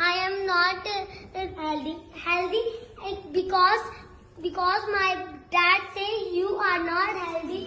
I am not healthy because my dad say you are not healthy.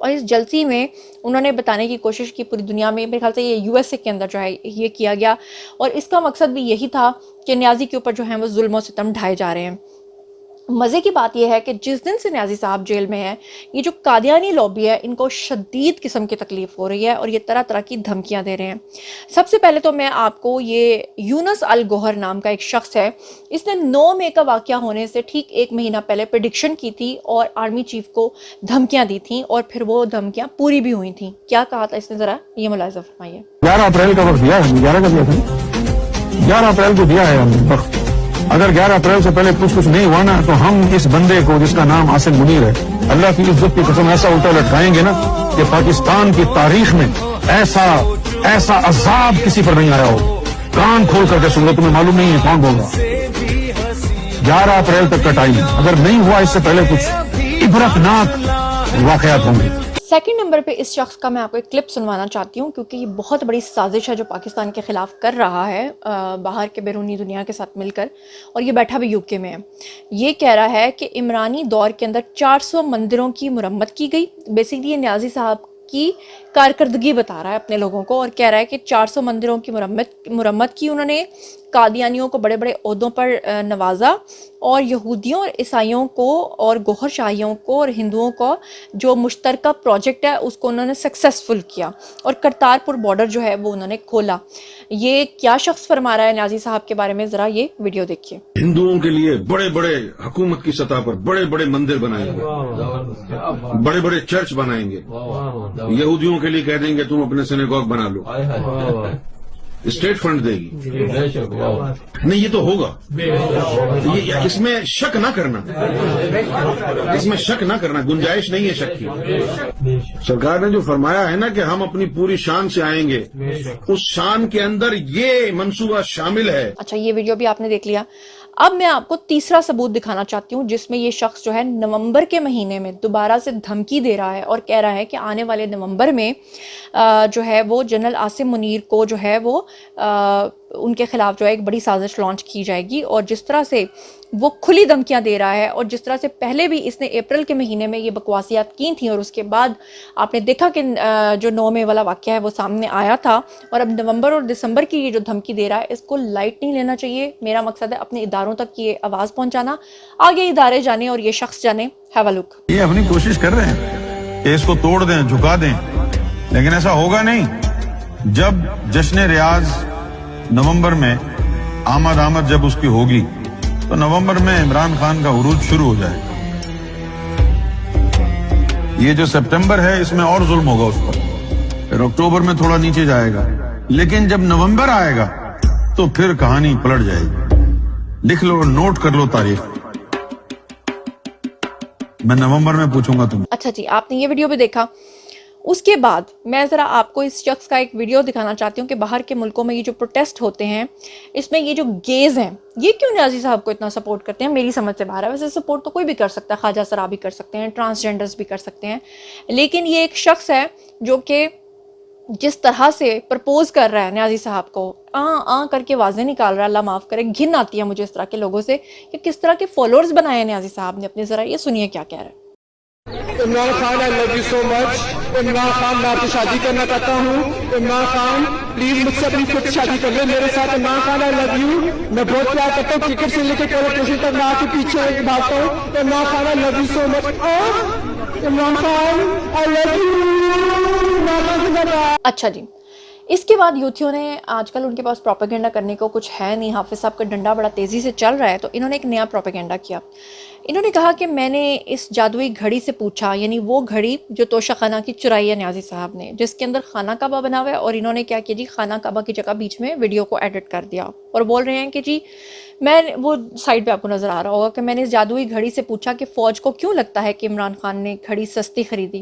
اور اس جلسی میں انہوں نے بتانے کی کوشش کی پوری دنیا میں، میرے خیال سے یہ USA کے اندر جو ہے یہ کیا گیا، اور اس کا مقصد بھی یہی تھا کہ نیازی کے اوپر جو ہیں وہ ظلم و ستم ڈھائے جا رہے ہیں۔ مزے کی بات یہ ہے کہ جس دن سے نیازی صاحب جیل میں ہیں، یہ جو قادیانی لابی ہے ان کو شدید قسم کی تکلیف ہو رہی ہے اور یہ طرح طرح کی دھمکیاں دے رہے ہیں۔ سب سے پہلے تو میں آپ کو یہ یونس الگوہر نام کا ایک شخص ہے، اس نے 9 مئی کا واقعہ ہونے سے ٹھیک 1 مہینہ پہلے پریڈکشن کی تھی اور آرمی چیف کو دھمکیاں دی تھیں، اور پھر وہ دھمکیاں پوری بھی ہوئی تھیں۔ کیا کہا تھا اس نے، ذرا یہ ملاحظہ فرمائیے۔ 11 اپریل کا وقت دیا ہے، 11 کا دیا تھا، 11 اپریل کو دیا ہے ہم نے وقت۔ اگر 11 اپریل سے پہلے کچھ نہیں ہوا نا تو ہم اس بندے کو جس کا نام عاصم منیر ہے، اللہ کی عزت کی قسم ایسا الٹا لٹکائیں گے نا کہ پاکستان کی تاریخ میں ایسا عذاب کسی پر نہیں آیا ہو۔ کان کھول کر کے سن لو، تمہیں معلوم نہیں ہے کون بول رہا۔ 11 اپریل تک کا ٹائم، اگر نہیں ہوا اس سے پہلے کچھ عبرتناک واقعات ہوں گے۔ سیکنڈ نمبر پہ اس شخص کا میں آپ کو ایک کلپ سنوانا چاہتی ہوں، کیونکہ یہ بہت بڑی سازش ہے جو پاکستان کے خلاف کر رہا ہے باہر کے بیرونی دنیا کے ساتھ مل کر، اور یہ بیٹھا بھی UK میں ہے۔ یہ کہہ رہا ہے کہ عمرانی دور کے اندر 400 مندروں کی مرمت کی گئی۔ بیسیکلی یہ نیازی صاحب کی کارکردگی بتا رہا ہے اپنے لوگوں کو، اور کہہ رہا ہے کہ 400 مندروں کی مرمت کی انہوں نے، قادیانیوں کو بڑے بڑے عہدوں پر نوازا، اور یہودیوں اور عیسائیوں کو اور گوہر شاہیوں کو اور ہندوؤں کو جو مشترکہ پروجیکٹ ہے اس کو انہوں نے سکسیسفل کیا، اور کرتارپور بارڈر جو ہے وہ انہوں نے کھولا۔ یہ کیا شخص فرما رہا ہے نیازی صاحب کے بارے میں، ذرا یہ ویڈیو دیکھیے۔ ہندوؤں کے لیے بڑے بڑے حکومت کی سطح پر بڑے بڑے مندر بنائیں گے، بڑے بڑے چرچ بنائیں گے۔ یہودیوں کے لیے کہہ دیں گے تم اپنے سینیگوگ بنا لو، اسٹیٹ فنڈ دے گی۔ نہیں، یہ تو ہوگا، اس میں شک نہ کرنا، اس میں شک نہ کرنا، گنجائش نہیں ہے شک کی۔ سرکار نے جو فرمایا ہے نا کہ ہم اپنی پوری شان سے آئیں گے، اس شان کے اندر یہ منصوبہ شامل ہے۔ اچھا، یہ ویڈیو بھی آپ نے دیکھ لیا۔ اب میں آپ کو تیسرا ثبوت دکھانا چاہتی ہوں جس میں یہ شخص جو ہے نومبر کے مہینے میں دوبارہ سے دھمکی دے رہا ہے، اور کہہ رہا ہے کہ آنے والے نومبر میں جو ہے وہ جنرل عاصم منیر کو جو ہے وہ ان کے خلاف جو ہے ایک بڑی سازش لانچ کی جائے گی، اور جس طرح سے وہ کھلی دھمکیاں دے رہا ہے، اور جس طرح سے پہلے بھی اس نے اپریل کے مہینے میں یہ بکواسیات کی تھیں، اور اس کے بعد آپ نے دیکھا کہ جو 9 مئی والا واقعہ ہے وہ سامنے آیا تھا، اور اب نومبر اور دسمبر کی یہ جو دھمکی دے رہا ہے اس کو لائٹ نہیں لینا چاہیے۔ میرا مقصد ہے اپنے اداروں تک یہ آواز پہنچانا، آگے ادارے جانے اور یہ شخص جانے۔ ہیو اے لک۔ یہ اپنی کوشش کر رہے ہیں کہ اس کو توڑ دیں، جھکا دیں، لیکن ایسا ہوگا نہیں۔ جب جشن ریاض نومبر میں آمد جب اس کی ہوگی تو نومبر میں عمران خان کا عروج شروع ہو جائے گا۔ یہ جو سپٹمبر ہے اس میں اور ظلم ہوگا اس پر، پھر اکتوبر میں تھوڑا نیچے جائے گا، لیکن جب نومبر آئے گا تو پھر کہانی پلٹ جائے گی۔ لکھ لو، نوٹ کر لو تاریخ، میں نومبر میں پوچھوں گا تم۔ اچھا جی، آپ نے یہ ویڈیو بھی دیکھا۔ اس کے بعد میں ذرا آپ کو اس شخص کا ایک ویڈیو دکھانا چاہتی ہوں کہ باہر کے ملکوں میں یہ جو پروٹیسٹ ہوتے ہیں اس میں یہ جو گیز ہیں یہ کیوں نیازی صاحب کو اتنا سپورٹ کرتے ہیں، میری سمجھ سے باہر ہے۔ ویسے سپورٹ تو کوئی بھی کر سکتا ہے، خواجہ سرا بھی کر سکتے ہیں، ٹرانسجینڈرز بھی کر سکتے ہیں، لیکن یہ ایک شخص ہے جو کہ جس طرح سے پرپوز کر رہا ہے نیازی صاحب کو، کر کے واضح نکال رہا ہے، اللہ معاف کرے، گھن آتی ہے مجھے اس طرح کے لوگوں سے کہ کس طرح کے فالوورز بنائے ہیں نیازی صاحب نے اپنے۔ ذرا یہ سنیے کیا کہہ رہا ہے۔ Imran Khan I love you so much. Imran Khan میں آپ سے شادی کرنا چاہتا ہوں۔ عمران خان پلیز مجھ سے اپنی خود شادی کر لیں میرے ساتھ۔ Imran Khan I love you, میں بہت پیار کرتا ہوں، کرکٹ سے لے کے پولیٹیشن تک میں آپ کے پیچھے بھاگتا ہوں۔ Imran Khan I love you so much. Imran Khan I love you. اچھا جی، اس کے بعد یوتھیوں نے آج کل ان کے پاس پروپیگنڈا کرنے کو کچھ ہے نہیں، حافظ صاحب کا ڈنڈا بڑا تیزی سے چل رہا ہے، تو انہوں نے ایک نیا پروپیگنڈا کیا۔ انہوں نے کہا کہ میں نے اس جادوئی گھڑی سے پوچھا، یعنی وہ گھڑی جو توشہ خانہ کی چرائی ہے نیازی صاحب نے، جس کے اندر خانہ کعبہ بنا ہوا ہے، اور انہوں نے کیا کیا جی، خانہ کعبہ کی جگہ بیچ میں ویڈیو کو ایڈٹ کر دیا اور بول رہے ہیں کہ جی میں، وہ سائڈ پہ آپ کو نظر آ رہا ہوگا کہ میں نے اس جادوئی گھڑی سے پوچھا کہ فوج کو کیوں لگتا ہے کہ عمران خان نے گھڑی سستی خریدی۔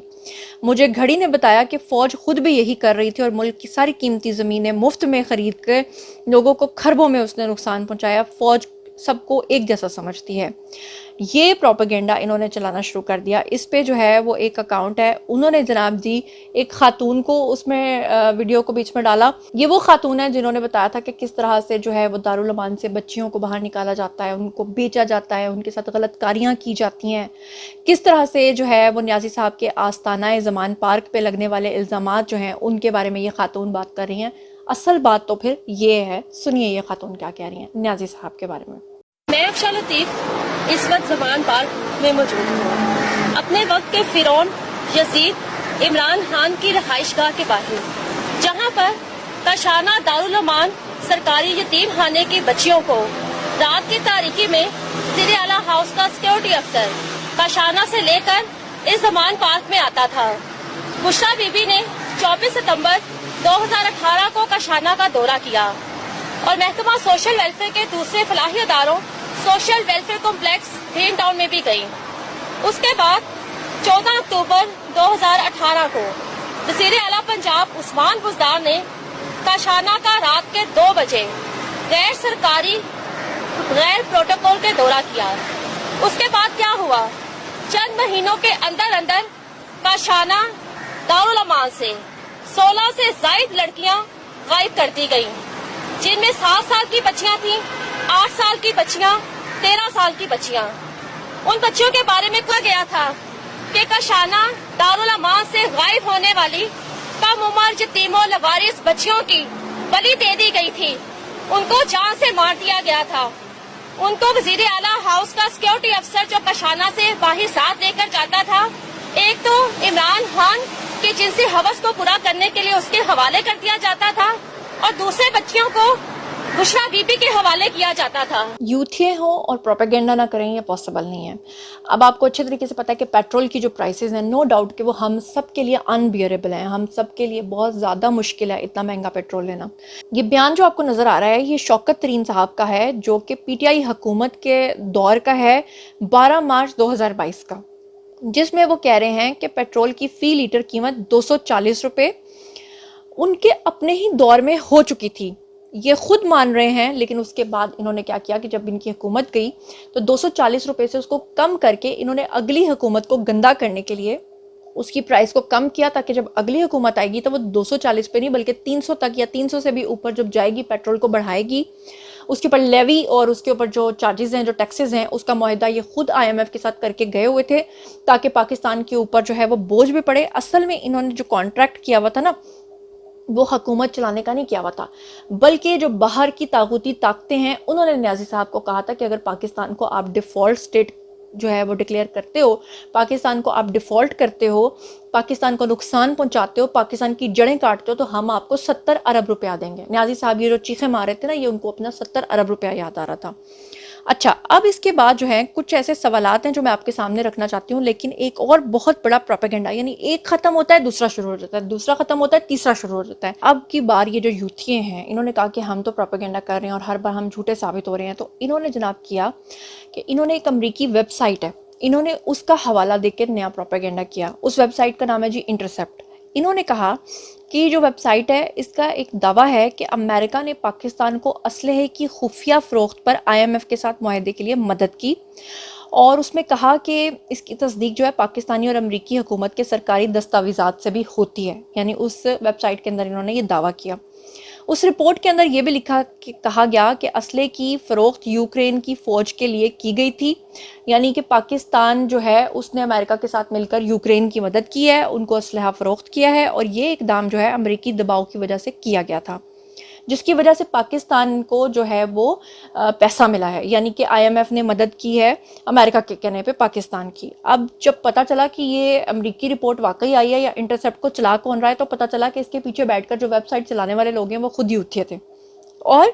مجھے گھڑی نے بتایا کہ فوج خود بھی یہی کر رہی تھی اور ملک کی ساری قیمتی زمینیں مفت میں خرید کے لوگوں کو کھربوں میں اس نے نقصان پہنچایا۔ فوج سب کو ایک جیسا سمجھتی ہے۔ یہ پروپیگنڈا انہوں نے چلانا شروع کر دیا. اس پہ جو ہے وہ ایک اکاؤنٹ ہے, انہوں نے جناب جی ایک خاتون کو اس میں ویڈیو کو بیچ میں ڈالا. یہ وہ خاتون ہے جنہوں نے بتایا تھا کہ کس طرح سے جو ہے وہ دارالامان سے بچیوں کو باہر نکالا جاتا ہے, ان کو بیچا جاتا ہے, ان کے ساتھ غلط کاریاں کی جاتی ہیں, کس طرح سے جو ہے وہ نیازی صاحب کے آستانہ زمان پارک پہ لگنے والے الزامات جو ہیں ان کے بارے میں یہ خاتون بات کر رہی ہیں. اصل بات تو پھر یہ ہے, سنیے یہ خاتون کیا کہہ رہی ہیں نیازی صاحب کے بارے میں. میں افشا لطیف اس وقت زمان پارک میں موجود ہوں, اپنے وقت کے فرعون یزید عمران خان کی رہائش گاہ کے باہر, جہاں پر کاشانہ دارالامان سرکاری یتیم خانے کی بچیوں کو رات کی تاریکی میں وزیر اعلیٰ ہاؤس کا سیکورٹی افسر کاشانہ سے لے کر اس زمان پارک میں آتا تھا. بشرا بی بی نے 24 ستمبر 2018 کو کاشانہ کا دورہ کیا اور محکمہ سوشل ویلفیئر کے دوسرے فلاحی اداروں social welfare complex green town میں بھی گئی. اس کے بعد 14 اکتوبر 2018 کو وزیر اعلیٰ پنجاب عثمان بزدار نے کاشانہ کا رات کے 2 بجے غیر سرکاری غیر پروٹوکول کے دورہ کیا. اس کے بعد کیا ہوا, چند مہینوں کے اندر کاشانہ دارالامان سے 16 سے زائد لڑکیاں غائب کر دی گئیں, جن میں 7 سال کی بچیاں تھیں, 8 سال کی بچیاں, 13 سال کی بچیاں. ان بچیوں کے بارے میں کہا گیا تھا کہ کاشانہ دارالامان سے غائب ہونے والی کم عمر یتیم و لوارث بچیوں کی بلی دے دی گئی تھی, ان کو جان سے مار دیا گیا تھا. ان کو وزیر اعلیٰ ہاؤس کا سیکورٹی افسر جو کاشانہ سے باہر ساتھ لے کر جاتا تھا, ایک تو عمران خان کے جنسی ہوس کو پورا کرنے کے لیے اس کے حوالے کر دیا جاتا تھا, اور دوسرے بچیوں کو بشرا بی بی کے حوالے کیا جاتا تھا. یوتھیے ہوں اور پروپیگنڈا نہ کریں, یہ پاسبل نہیں ہے. اب آپ کو اچھے طریقے سے پتہ ہے کہ پیٹرول کی جو پرائسز ہیں, نو ڈاؤٹ کہ وہ ہم سب کے لیے انبیئریبل ہیں, ہم سب کے لیے بہت زیادہ مشکل ہے اتنا مہنگا پیٹرول لینا. یہ بیان جو آپ کو نظر آ رہا ہے یہ شوکت ترین صاحب کا ہے, جو کہ پی ٹی آئی حکومت کے دور کا ہے, 12 مارچ 2022 کا, جس میں وہ کہہ رہے ہیں کہ پیٹرول کی فی لیٹر قیمت 240 روپے ان کے اپنے ہی دور میں ہو چکی تھی. یہ خود مان رہے ہیں, لیکن اس کے بعد انہوں نے کیا کیا کہ جب ان کی حکومت گئی تو 240 روپے سے اس کو کم کر کے انہوں نے اگلی حکومت کو گندا کرنے کے لیے اس کی پرائس کو کم کیا, تاکہ جب اگلی حکومت آئے گی تو وہ 240 پہ نہیں بلکہ 300 تک یا 300 سے بھی اوپر جب جائے گی پیٹرول کو بڑھائے گی. اس کے اوپر لیوی اور اس کے اوپر جو چارجز ہیں, جو ٹیکسز ہیں, اس کا معاہدہ یہ خود آئی ایم ایف کے ساتھ کر کے گئے ہوئے تھے تاکہ پاکستان کے اوپر جو ہے وہ بوجھ بھی پڑے. اصل میں انہوں نے جو کانٹریکٹ کیا ہوا تھا نا, وہ حکومت چلانے کا نہیں کیا ہوا تھا, بلکہ جو باہر کی طاقتی طاقتیں ہیں انہوں نے نیازی صاحب کو کہا تھا کہ اگر پاکستان کو آپ ڈیفالٹ سٹیٹ جو ہے وہ ڈکلیئر کرتے ہو, پاکستان کو آپ ڈیفالٹ کرتے ہو, پاکستان کو نقصان پہنچاتے ہو, پاکستان کی جڑیں کاٹتے ہو, تو ہم آپ کو 70 ارب روپیہ دیں گے. نیازی صاحب یہ جو چیخیں مار رہے تھے نا, یہ ان کو اپنا 70 ارب روپیہ یاد آ رہا تھا. اچھا, اب اس کے بعد جو ہے کچھ ایسے سوالات ہیں جو میں آپ کے سامنے رکھنا چاہتی ہوں, لیکن ایک اور بہت بڑا پروپیگنڈا, یعنی ایک ختم ہوتا ہے دوسرا شروع ہو جاتا ہے, دوسرا ختم ہوتا ہے تیسرا شروع ہو جاتا ہے. اب کی بار یہ جو یوتھیے ہیں انہوں نے کہا کہ ہم تو پروپیگنڈا کر رہے ہیں اور ہر بار ہم جھوٹے ثابت ہو رہے ہیں, تو انہوں نے جناب کیا کہ انہوں نے ایک امریکی ویب سائٹ ہے, انہوں نے اس کا حوالہ دے کے نیا پروپیگنڈا کیا. اس ویب سائٹ کا نام ہے جی انٹرسیپٹ. انہوں نے کہا کہ جو ویب سائٹ ہے اس کا ایک دعویٰ ہے کہ امریکہ نے پاکستان کو اسلحے کی خفیہ فروخت پر آئی ایم ایف کے ساتھ معاہدے کے لیے مدد کی, اور اس میں کہا کہ اس کی تصدیق جو ہے پاکستانی اور امریکی حکومت کے سرکاری دستاویزات سے بھی ہوتی ہے. یعنی اس ویب سائٹ کے اندر انہوں نے یہ دعویٰ کیا. اس رپورٹ کے اندر یہ بھی کہا گیا کہ اسلحے کی فروخت یوکرین کی فوج کے لیے کی گئی تھی, یعنی کہ پاکستان جو ہے اس نے امریکہ کے ساتھ مل کر یوکرین کی مدد کی ہے, ان کو اسلحہ فروخت کیا ہے, اور یہ اقدام جو ہے امریکی دباؤ کی وجہ سے کیا گیا تھا, جس کی وجہ سے پاکستان کو جو ہے وہ پیسہ ملا ہے. یعنی کہ آئی ایم ایف نے مدد کی ہے امریکہ کے کہنے پہ پاکستان کی. اب جب پتہ چلا کہ یہ امریکی رپورٹ واقعی آئی ہے یا انٹرسیپٹ کو چلا کون رہا ہے, تو پتہ چلا کہ اس کے پیچھے بیٹھ کر جو ویب سائٹ چلانے والے لوگ ہیں وہ خود یوتھیے تھے. اور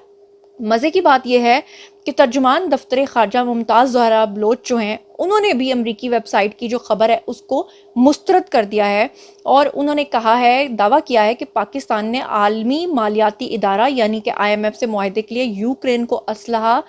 مزے کی بات یہ ہے کہ ترجمان دفتر خارجہ ممتاز زہرا بلوچ جو ہیں, انہوں نے بھی امریکی ویب سائٹ کی جو خبر ہے اس کو مسترد کر دیا ہے, اور انہوں نے کہا ہے, دعویٰ کیا ہے کہ پاکستان نے عالمی مالیاتی ادارہ یعنی کہ آئی ایم ایف سے معاہدے کے لیے یوکرین کو اسلحہ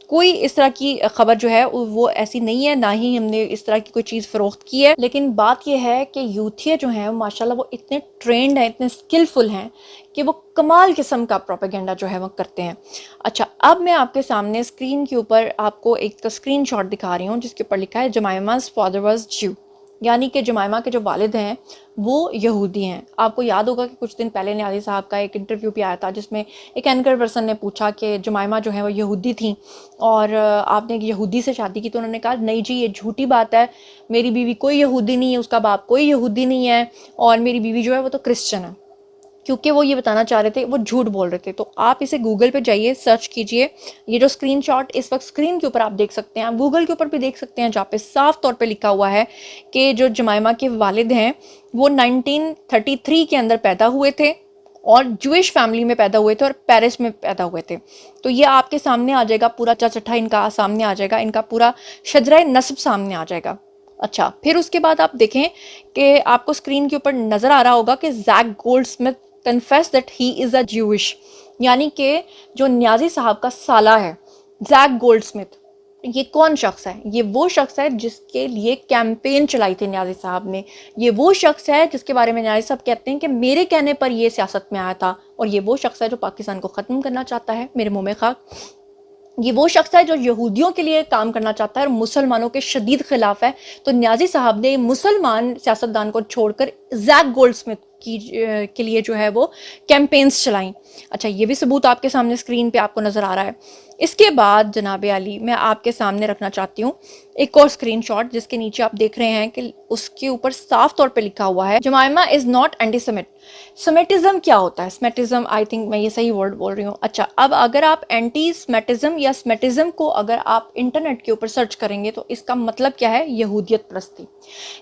کوئی اس طرح کی خبر جو ہے وہ ایسی نہیں ہے، نہ ہی ہم نے اس طرح کی کوئی چیز فروخت کی ہے. لیکن بات یہ ہے کہ یوتھیے جو ہیں ماشاءاللہ وہ اتنے ٹرینڈ ہیں، اتنے اسکلفل ہیں کہ وہ کمال قسم کا پروپیگنڈا جو ہے وہ کرتے ہیں. اچھا، اب میں آپ کے سامنے اسکرین کے اوپر آپ کو ایک اسکرین شاٹ دکھا رہی ہوں جس کے اوپر لکھا ہے جمائما's father was Jew، یعنی کہ جمائمہ کے جو والد ہیں وہ یہودی ہیں. آپ کو یاد ہوگا کہ کچھ دن پہلے نیازی صاحب کا ایک انٹرویو بھی آیا تھا جس میں ایک اینکر پرسن نے پوچھا کہ جمائمہ جو ہے وہ یہودی تھیں اور آپ نے ایک یہودی سے شادی کی، تو انہوں نے کہا نہیں جی یہ جھوٹی بات ہے، میری بیوی کوئی یہودی نہیں ہے، اس کا باپ کوئی یہودی نہیں ہے، اور میری بیوی جو ہے وہ تو کرسچن ہے. کیونکہ وہ یہ بتانا چاہ رہے تھے، وہ جھوٹ بول رہے تھے. تو آپ اسے گوگل پہ جائیے، سرچ کیجئے. یہ جو اسکرین شاٹ اس وقت اسکرین کے اوپر آپ دیکھ سکتے ہیں، آپ گوگل کے اوپر بھی دیکھ سکتے ہیں، جہاں پہ صاف طور پہ لکھا ہوا ہے کہ جو جمائمہ کے والد ہیں وہ 1933 کے اندر پیدا ہوئے تھے اور جوئش فیملی میں پیدا ہوئے تھے اور پیرس میں پیدا ہوئے تھے. تو یہ آپ کے سامنے آ جائے گا، پورا چچٹھا ان کا سامنے آ جائے گا، ان کا پورا شجرہ نسب سامنے آ جائے گا. اچھا، پھر اس کے بعد آپ دیکھیں کہ آپ کو اسکرین کے اوپر نظر آ رہا ہوگا کہ Zac Goldsmith confess that he is a Jewish، یعنی کہ جو نیازی صاحب کا سالہ ہے زیک گولڈ اسمتھ، یہ کون شخص ہے؟ یہ وہ شخص ہے جس کے لیے کیمپین چلائی تھی نیازی صاحب نے. یہ وہ شخص ہے جس کے بارے میں نیازی صاحب کہتے ہیں کہ میرے کہنے پر یہ سیاست میں آیا تھا، اور یہ وہ شخص ہے جو پاکستان کو ختم کرنا چاہتا ہے. میرے منہ میں خاک. یہ وہ شخص ہے جو یہودیوں کے لیے کام کرنا چاہتا ہے اور مسلمانوں کے شدید خلاف ہے. تو نیازی صاحب نے مسلمان سیاستدان کو چھوڑ کر زیک گولڈ اسمتھ کے لیے جو ہے وہ کیمپینز چلائیں. اچھا، یہ بھی ثبوت آپ کے سامنے اسکرین پہ آپ کو نظر آ رہا ہے. اس کے بعد جناب علی میں آپ کے سامنے رکھنا چاہتی ہوں ایک اور اسکرین شاٹ جس کے نیچے آپ دیکھ رہے ہیں کہ اس کے اوپر صاف طور پہ لکھا ہوا ہے Jemima is not anti cement. سمیٹزم کیا ہوتا ہے؟ سمیٹزم، آئی تھنک میں یہ صحیح ورڈ بول رہی ہوں. اچھا، اب اگر آپ اینٹی سمیٹزم یا سمیٹزم کو اگر آپ انٹرنیٹ کے اوپر سرچ کریں گے تو اس کا مطلب کیا ہے؟ یہودیت پرستی.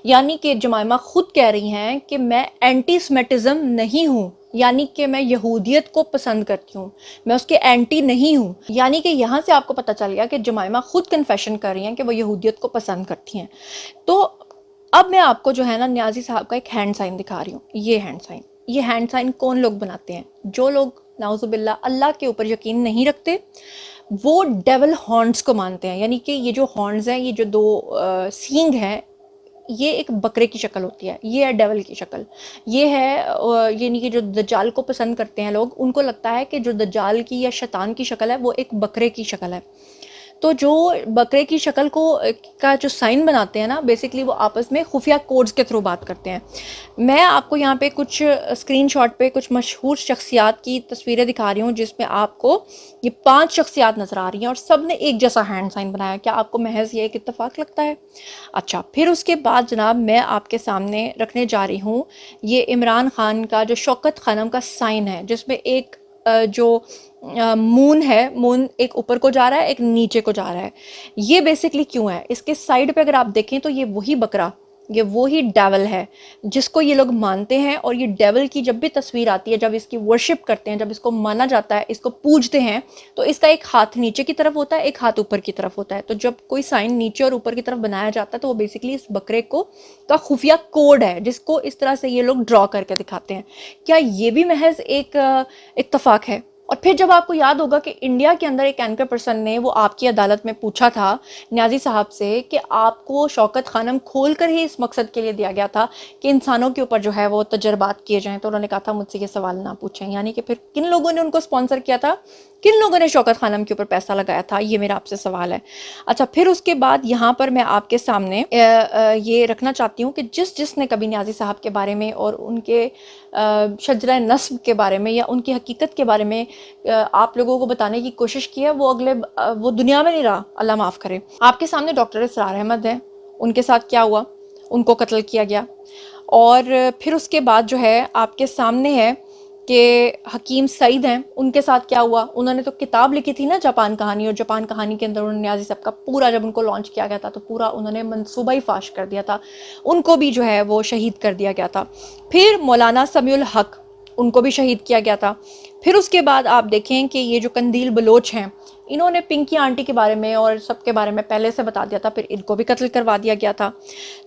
یعنی کہ جمائمہ خود کہہ رہی ہیں کہ میں اینٹی سمیٹزم نہیں ہوں، یعنی کہ میں یہودیت کو پسند کرتی ہوں، میں اس کے اینٹی نہیں ہوں. یعنی کہ یہاں سے آپ کو پتہ چل گیا کہ جمائمہ خود کنفیشن کر رہی ہیں کہ وہ یہودیت کو پسند کرتی ہیں. تو اب میں آپ کو جو ہے نا نیازی صاحب کا ایک ہینڈ سائن دکھا رہی ہوں. یہ ہینڈ سائن کون لوگ بناتے ہیں؟ جو لوگ نعوذ باللہ اللہ کے اوپر یقین نہیں رکھتے، وہ ڈیول ہارنز کو مانتے ہیں. یعنی کہ یہ جو ہارنز ہیں، یہ جو دو سینگ ہیں، یہ ایک بکرے کی شکل ہوتی ہے، یہ ہے ڈیول کی شکل. یہ ہے یعنی کہ جو دجال کو پسند کرتے ہیں لوگ، ان کو لگتا ہے کہ جو دجال کی یا شیطان کی شکل ہے وہ ایک بکرے کی شکل ہے. تو جو بکرے کی شکل کا جو سائن بناتے ہیں نا، بیسکلی وہ آپس میں خفیہ کوڈز کے تھرو بات کرتے ہیں. میں آپ کو یہاں پہ کچھ اسکرین شاٹ پہ کچھ مشہور شخصیات کی تصویریں دکھا رہی ہوں جس میں آپ کو یہ 5 شخصیات نظر آ رہی ہیں اور سب نے ایک جیسا ہینڈ سائن بنایا. کیا آپ کو محض یہ ایک اتفاق لگتا ہے؟ اچھا، پھر اس کے بعد جناب میں آپ کے سامنے رکھنے جا رہی ہوں یہ عمران خان کا جو شوکت خانم کا سائن ہے، جس میں ایک جو مون ہے، مون ایک اوپر کو جا رہا ہے، ایک نیچے کو جا رہا ہے. یہ بیسکلی کیوں ہے؟ اس کے سائڈ پہ اگر آپ دیکھیں تو یہ وہی بکرا، یہ وہی ڈیول ہے جس کو یہ لوگ مانتے ہیں. اور یہ ڈیول کی جب بھی تصویر آتی ہے، جب اس کی ورشپ کرتے ہیں، جب اس کو مانا جاتا ہے، اس کو پوجتے ہیں، تو اس کا ایک ہاتھ نیچے کی طرف ہوتا ہے، ایک ہاتھ اوپر کی طرف ہوتا ہے. تو جب کوئی سائن نیچے اور اوپر کی طرف بنایا جاتا ہے تو وہ بیسکلی اس بکرے کا خفیہ کوڈ ہے جس کو اس طرح سے یہ لوگ ڈرا کر کے دکھاتے ہیں. کیا یہ بھی محض ایک اتفاق ہے؟ اور پھر جب آپ کو یاد ہوگا کہ انڈیا کے اندر ایک اینکر پرسن نے وہ آپ کی عدالت میں پوچھا تھا نیازی صاحب سے کہ آپ کو شوکت خانم کھول کر ہی اس مقصد کے لیے دیا گیا تھا کہ انسانوں کے اوپر جو ہے وہ تجربات کیے جائیں، تو انہوں نے کہا تھا مجھ سے یہ سوال نہ پوچھیں. یعنی کہ پھر کن لوگوں نے ان کو اسپانسر کیا تھا، کن لوگوں نے شوکت خانم کے اوپر پیسہ لگایا تھا، یہ میرا آپ سے سوال ہے. اچھا، پھر اس کے بعد یہاں پر میں آپ کے سامنے یہ رکھنا چاہتی ہوں کہ جس نے کبھی نیازی صاحب کے بارے میں اور ان کے شجرہ نسب کے بارے میں یا ان کی حقیقت کے بارے میں آپ لوگوں کو بتانے کی کوشش کی ہے، وہ دنیا میں نہیں رہا، اللہ معاف کرے. آپ کے سامنے ڈاکٹر اسرار احمد ہیں، ان کے ساتھ کیا ہوا؟ ان کو قتل کیا گیا. اور پھر اس کے بعد جو ہے آپ کے سامنے ہے کہ حکیم سعید ہیں، ان کے ساتھ کیا ہوا؟ انہوں نے تو کتاب لکھی تھی نا جاپان کہانی، اور جاپان کہانی کے اندر انہوں نے نیازی صاحب کا پورا، جب ان کو لانچ کیا گیا تھا تو پورا انہوں نے منصوبہ ہی فاش کر دیا تھا، ان کو بھی جو ہے وہ شہید کر دیا گیا تھا. پھر مولانا سمیع الحق، ان کو بھی شہید کیا گیا تھا. پھر اس کے بعد آپ دیکھیں کہ یہ جو قندیل بلوچ ہیں, انہوں نے پنکی آنٹی کے بارے میں اور سب کے بارے میں پہلے سے بتا دیا تھا, پھر ان کو بھی قتل کروا دیا گیا تھا.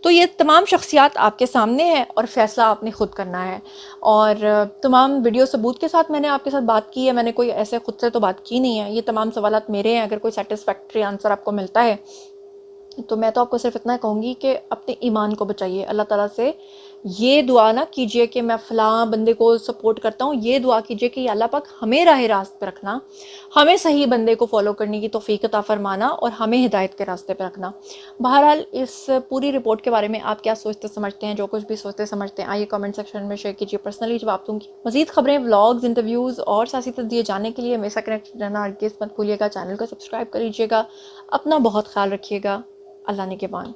تو یہ تمام شخصیات آپ کے سامنے ہیں اور فیصلہ آپ نے خود کرنا ہے. اور تمام ویڈیو ثبوت کے ساتھ میں نے آپ کے ساتھ بات کی ہے, میں نے کوئی ایسے خود سے تو بات کی نہیں ہے. یہ تمام سوالات میرے ہیں. اگر کوئی سیٹسفیکٹری آنسر آپ کو ملتا ہے تو میں تو آپ کو صرف اتنا کہوں گی کہ اپنے ایمان کو بچائیے. اللہ تعالیٰ سے یہ دعا نہ کیجئے کہ میں فلاں بندے کو سپورٹ کرتا ہوں, یہ دعا کیجئے کہ یا اللہ پاک ہمیں راہ راست پہ رکھنا, ہمیں صحیح بندے کو فالو کرنے کی توفیق عطا فرمانا اور ہمیں ہدایت کے راستے پہ رکھنا. بہرحال اس پوری رپورٹ کے بارے میں آپ کیا سوچتے سمجھتے ہیں؟ جو کچھ بھی سوچتے سمجھتے ہیں آئیے کامنٹ سیکشن میں شیئر کیجئے, پرسنلی جواب دوں گی. مزید خبریں, ولاگز, انٹرویوز اور سیاسی تجزیے جاننے کے لیے میرے ساتھ کنیکٹ رہنا ہرگز مت بھولیے گا. چینل کو سبسکرائب کر لیجیے گا. اپنا بہت خیال رکھیے گا. اللہ نگہبان.